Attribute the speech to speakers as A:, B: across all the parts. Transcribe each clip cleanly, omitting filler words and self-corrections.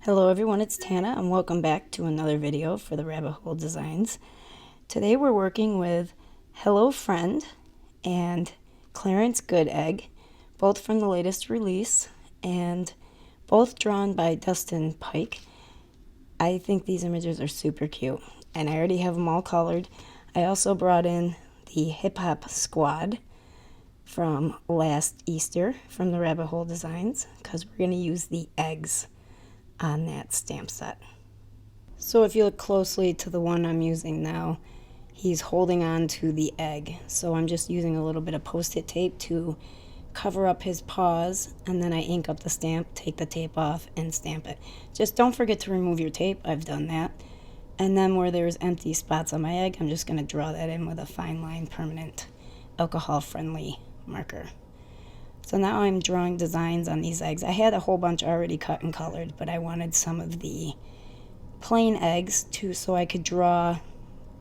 A: Hello everyone, it's Tana and welcome back to another video for the Rabbit Hole Designs. Today we're working with Hello Friend and Clarence Good Egg, both from the latest release and both drawn by Dustin Pike. I think these images are super cute and I already have them all colored. I also brought in the Hip Hop Squad from last Easter from the Rabbit Hole Designs because we're going to use the eggs on that stamp set. So if you look closely to the one I'm using now, he's holding on to the egg. So I'm just using a little bit of post-it tape to cover up his paws, and then I ink up the stamp, take the tape off, and stamp it. Just don't forget to remove your tape. I've done that. And then where there's empty spots on my egg, I'm just going to draw that in with a fine line permanent alcohol-friendly marker. So now I'm drawing designs on these eggs. I had a whole bunch already cut and colored, but I wanted some of the plain eggs too, so I could draw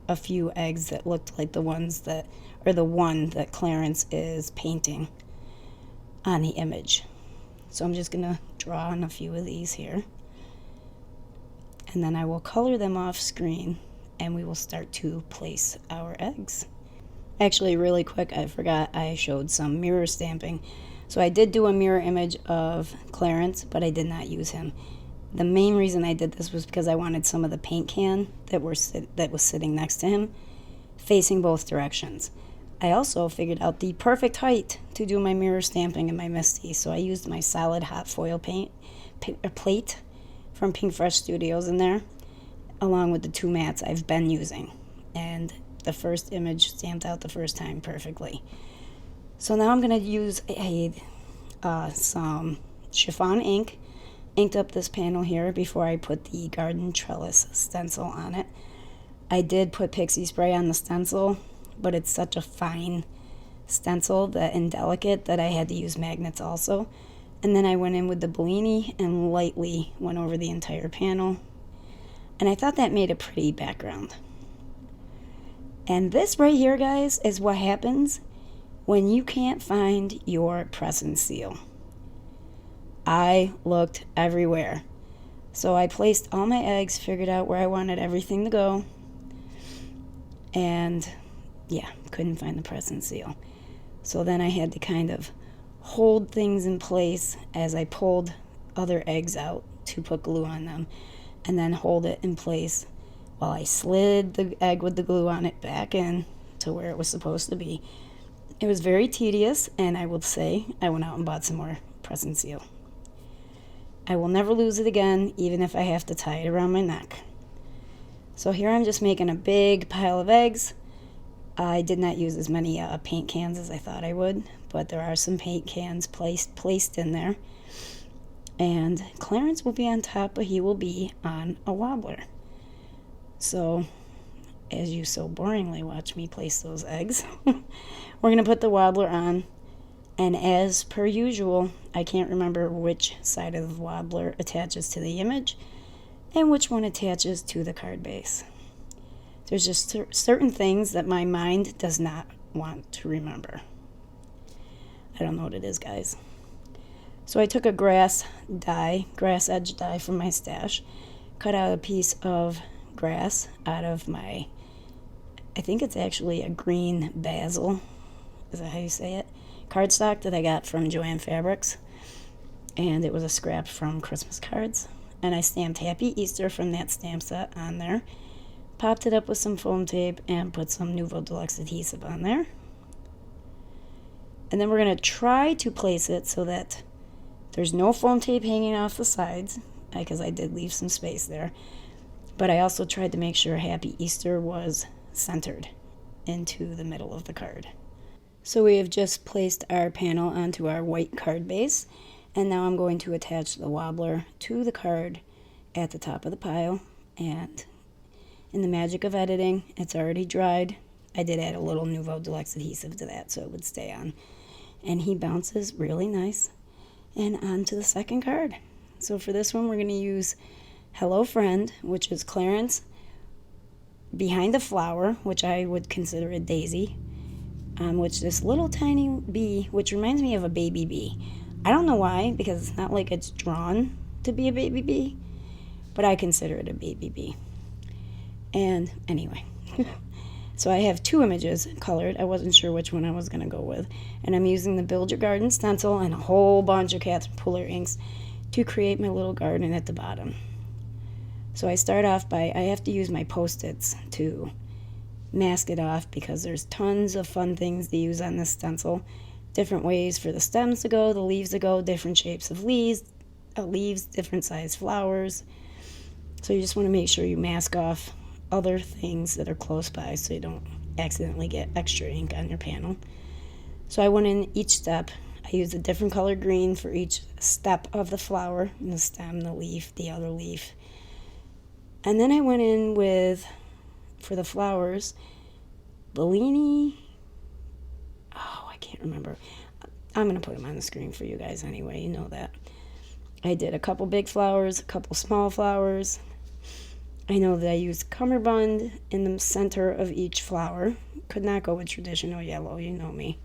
A: a few eggs that looked like the ones that, or the one that Clarence is painting on the image. So I'm just gonna draw on a few of these here. And then I will color them off screen and we will start to place our eggs. Actually, really quick, I forgot I showed some mirror stamping. So I did do a mirror image of Clarence, but I did not use him. The main reason I did this was because I wanted some of the paint can that was sitting next to him facing both directions. I also figured out the perfect height to do my mirror stamping in my Misty, so I used my solid hot foil plate from Pink Fresh Studios in there, along with the two mats I've been using. And the first image stamped out the first time perfectly. So now I'm going to use some chiffon ink, inked up this panel here before I put the garden trellis stencil on it. I did put pixie spray on the stencil, but it's such a fine stencil and delicate that I had to use magnets also. And then I went in with the Bellini and lightly went over the entire panel. And I thought that made a pretty background. And this right here, guys, is what happens when you can't find your press and seal. I looked everywhere. So I placed all my eggs, figured out where I wanted everything to go, and yeah, couldn't find the press and seal. So then I had to kind of hold things in place as I pulled other eggs out to put glue on them, and then hold it in place while I slid the egg with the glue on it back in to where it was supposed to be. It was very tedious, and I will say I went out and bought some more press and seal. I will never lose it again, even if I have to tie it around my neck. So here I'm just making a big pile of eggs. I did not use as many paint cans as I thought I would, but there are some paint cans placed in there. And Clarence will be on top, but he will be on a wobbler. So as you so boringly watch me place those eggs, we're going to put the wobbler on, and as per usual, I can't remember which side of the wobbler attaches to the image and which one attaches to the card base. There's just certain things that my mind does not want to remember. I don't know what it is, guys. So I took a grass edge die from my stash, cut out a piece of grass out of my, I think it's actually a green basil, is that how you say it, cardstock that I got from Joann Fabrics, and it was a scrap from Christmas cards, and I stamped Happy Easter from that stamp set on there, popped it up with some foam tape, and put some Nouveau Deluxe adhesive on there. And then we're going to try to place it so that there's no foam tape hanging off the sides, because I did leave some space there, but I also tried to make sure Happy Easter was centered into the middle of the card. So we have just placed our panel onto our white card base, and now I'm going to attach the wobbler to the card at the top of the pile. And in the magic of editing, it's already dried. I did add a little Nouveau Deluxe adhesive to that so it would stay on, and he bounces really nice. And on to the second card. So for this one, we're going to use Hello Friend, which is Clarence behind a flower, which I would consider a daisy, on which this little tiny bee, which reminds me of a baby bee. I don't know why, because it's not like it's drawn to be a baby bee. but I consider it a baby bee. And anyway, so I have 2 images colored. I wasn't sure which one I was going to go with. And I'm using the Build Your Garden stencil and a whole bunch of Caterpillar inks to create my little garden at the bottom. So I start off by, I have to use my Post-its to mask it off because there's tons of fun things to use on this stencil. Different ways for the stems to go, the leaves to go, different shapes of leaves, different size flowers. So you just want to make sure you mask off other things that are close by so you don't accidentally get extra ink on your panel. So I went in each step. I used a different color green for each step of the flower, the stem, the leaf, the other leaf. And then I went in with, for the flowers, Bellini. Oh, I can't remember. I'm going to put them on the screen for you guys anyway. You know that. I did a couple big flowers, a couple small flowers. I know that I used cummerbund in the center of each flower. Could not go with traditional yellow, you know me.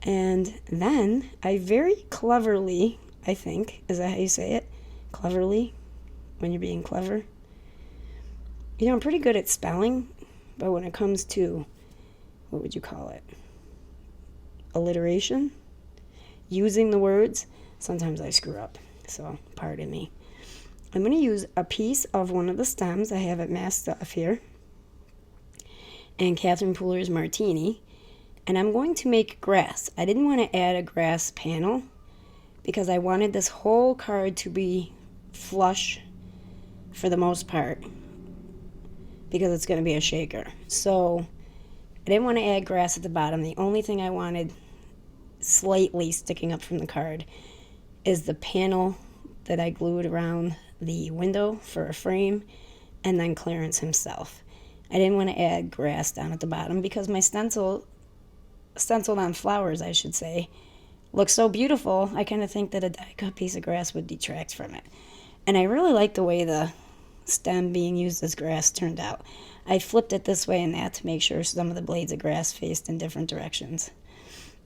A: And then I very cleverly, I think, is that how you say it? Cleverly? When you're being clever? You know, I'm pretty good at spelling, but when it comes to, what would you call it? Alliteration? Using the words, sometimes I screw up, so pardon me. I'm going to use a piece of one of the stems. I have it masked off here. And Catherine Pooler's Martini. And I'm going to make grass. I didn't want to add a grass panel because I wanted this whole card to be flush for the most part because it's going to be a shaker. So I didn't want to add grass at the bottom. The only thing I wanted slightly sticking up from the card is the panel that I glued around the window for a frame, and then Clarence himself. I didn't want to add grass down at the bottom because my stenciled on flowers, I should say, looks so beautiful. I kind of think that a die-cut piece of grass would detract from it. And I really like the way the stem being used as grass turned out. I flipped it this way and that to make sure some of the blades of grass faced in different directions.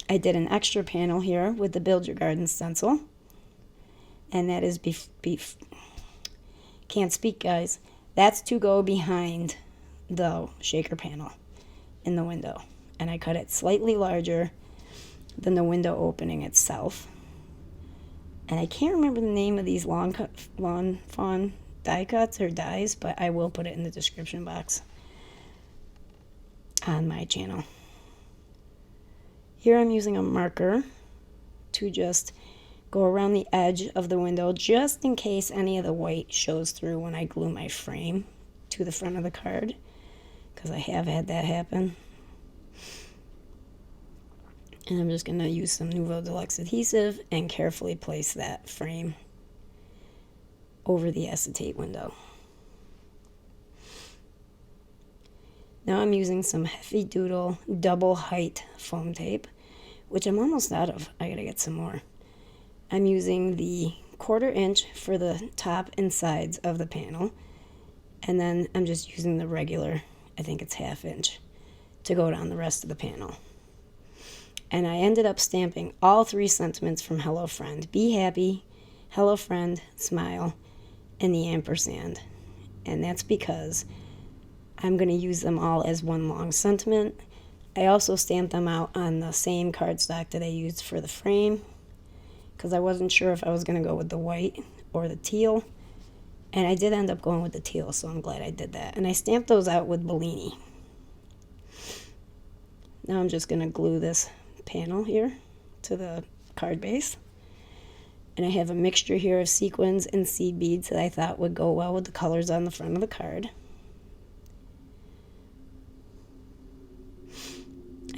A: I did an extra panel here with the Build Your Garden stencil. And that is can't speak, guys. That's to go behind the shaker panel in the window. And I cut it slightly larger than the window opening itself. And I can't remember the name of these lawn fawn die cuts or dies, but I will put it in the description box on my channel. Here I'm using a marker to just go around the edge of the window just in case any of the white shows through when I glue my frame to the front of the card, because I have had that happen. And I'm just going to use some Nouveau Deluxe adhesive and carefully place that frame over the acetate window. Now I'm using some Heavy Doodle double height foam tape, which I'm almost out of. I gotta get some more. I'm using the 1/4 inch for the top and sides of the panel, and then I'm just using the regular, I think it's 1/2 inch, to go down the rest of the panel. And I ended up stamping all 3 sentiments from Hello Friend: be happy, hello friend, smile, and the ampersand. And that's because I'm going to use them all as one long sentiment. I also stamped them out on the same cardstock that I used for the frame, because I wasn't sure if I was going to go with the white or the teal. And I did end up going with the teal, so I'm glad I did that. And I stamped those out with Bellini. Now I'm just going to glue this panel here to the card base. And I have a mixture here of sequins and seed beads that I thought would go well with the colors on the front of the card.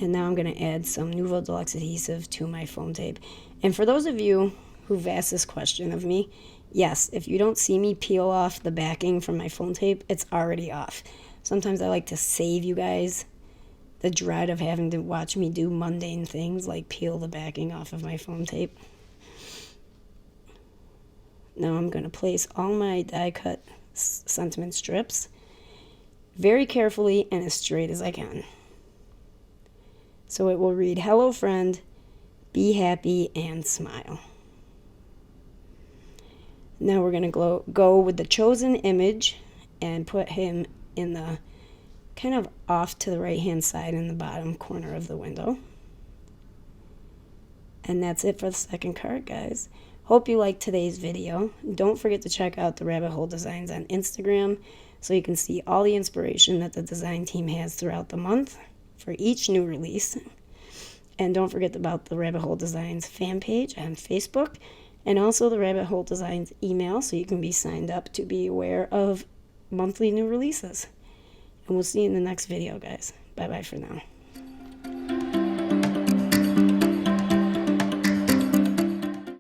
A: And now I'm going to add some Nouveau Deluxe adhesive to my foam tape. And for those of you who've asked this question of me, yes, if you don't see me peel off the backing from my foam tape, it's already off. Sometimes I like to save you guys the dread of having to watch me do mundane things like peel the backing off of my foam tape. Now I'm going to place all my die cut sentiment strips very carefully and as straight as I can. So it will read, hello friend, be happy and smile. Now we're going to go with the chosen image and put him in the kind of off to the right hand side in the bottom corner of the window. And that's it for the second card, guys. Hope you liked today's video. Don't forget to check out the Rabbit Hole Designs on Instagram so you can see all the inspiration that the design team has throughout the month for each new release. And don't forget about the Rabbit Hole Designs fan page on Facebook, and also the Rabbit Hole Designs email so you can be signed up to be aware of monthly new releases. And we'll see you in the next video, guys. Bye-bye for now.